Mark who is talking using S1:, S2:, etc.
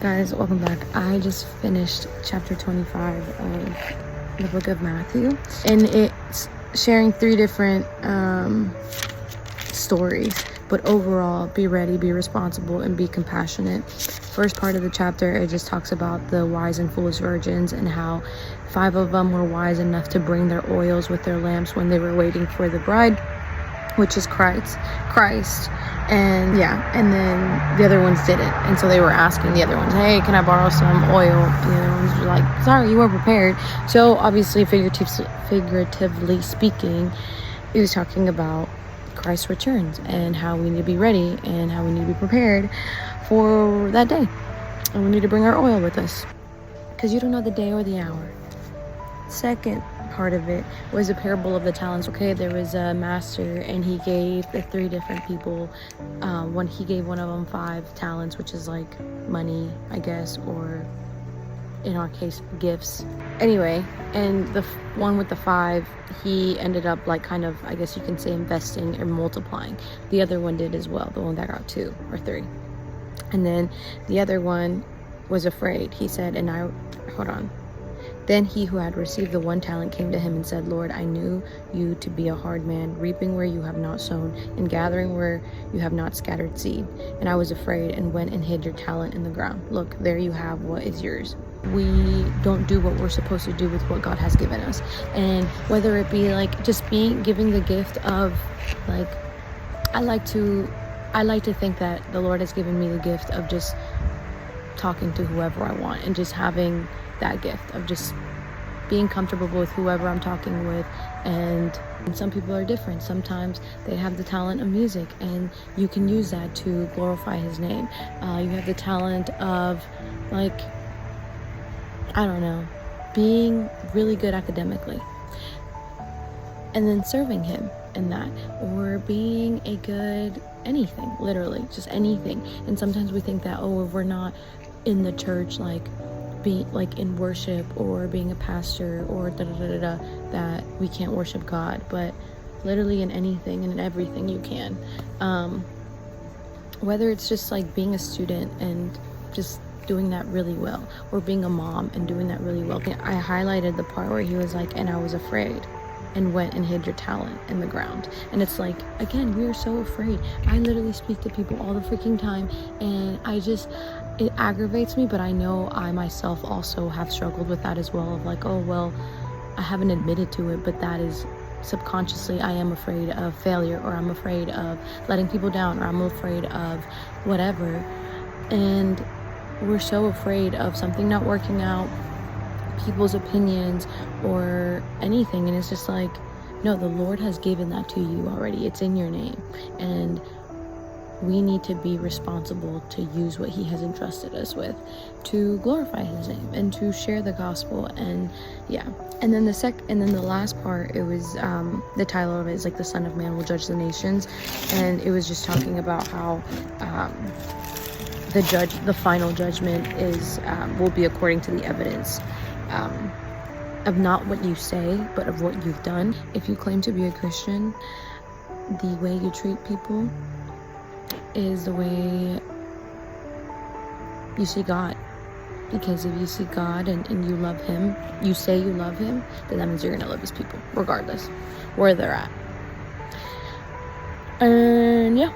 S1: Guys, welcome back. I just finished chapter 25 of the book of Matthew, and it's sharing three different stories, but overall, be ready, be responsible, and be compassionate. First part of the chapter, it just talks about the wise and foolish virgins and how 5 of them were wise enough to bring their oils with their lamps when they were waiting for the bride, which is Christ. And then the other ones didn't, and so they were asking the other ones, hey, can I borrow some oil? The other ones were like, sorry, you weren't prepared. So obviously, figuratively speaking, he was talking about Christ's returns and how we need to be ready and how we need to be prepared for that day, and we need to bring our oil with us because you don't know the day or the hour. Second part of it was a parable of the talents. Okay, there was a master, and he gave the 3 different people, he gave one of them 5 talents, which is like money, I guess, or in our case, gifts. Anyway, and the one with the 5, he ended up like kind of, I guess you can say, investing or multiplying. The other one did as well, the one that got 2 or 3. And then the other one was afraid. He said, Then he who had received the 1 talent came to him and said, Lord, I knew you to be a hard man, reaping where you have not sown, and gathering where you have not scattered seed. And I was afraid and went and hid your talent in the ground. Look, there you have what is yours. We don't do what we're supposed to do with what God has given us. And whether it be like just giving the gift of, like, I like to think that the Lord has given me the gift of just talking to whoever I want, and just having that gift of just being comfortable with whoever I'm talking with. And some people are different. Sometimes they have the talent of music, and you can use that to glorify his name. You have the talent of, like, I don't know, being really good academically, and then serving him in that, or being a good anything, literally just anything. And sometimes we think that, oh, if we're not in the church, like being like in worship or being a pastor or that we can't worship God. But literally in anything and in everything you can, whether it's just like being a student and just doing that really well, or being a mom and doing that really well. I highlighted the part where he was like, and I was afraid and went and hid your talent in the ground. And it's like, again, we are so afraid. I literally speak to people all the freaking time, and it aggravates me, but I know I myself also have struggled with that as well, of like, oh, well, I haven't admitted to it, but that is subconsciously, I am afraid of failure, or I'm afraid of letting people down, or I'm afraid of whatever. And we're so afraid of something not working out, people's opinions, or anything. And it's just like, no, the Lord has given that to you already. It's in your name, and we need to be responsible to use what he has entrusted us with to glorify his name and to share the gospel. And and then the last part, it was the title of it is like, the Son of Man will judge the nations, and it was just talking about how the final judgment is will be according to the evidence of not what you say, but of what you've done. If you claim to be a Christian, the way you treat people is the way you see God. Because if you see God and you love him, you say you love him, then that means you're gonna love his people regardless where they're at. And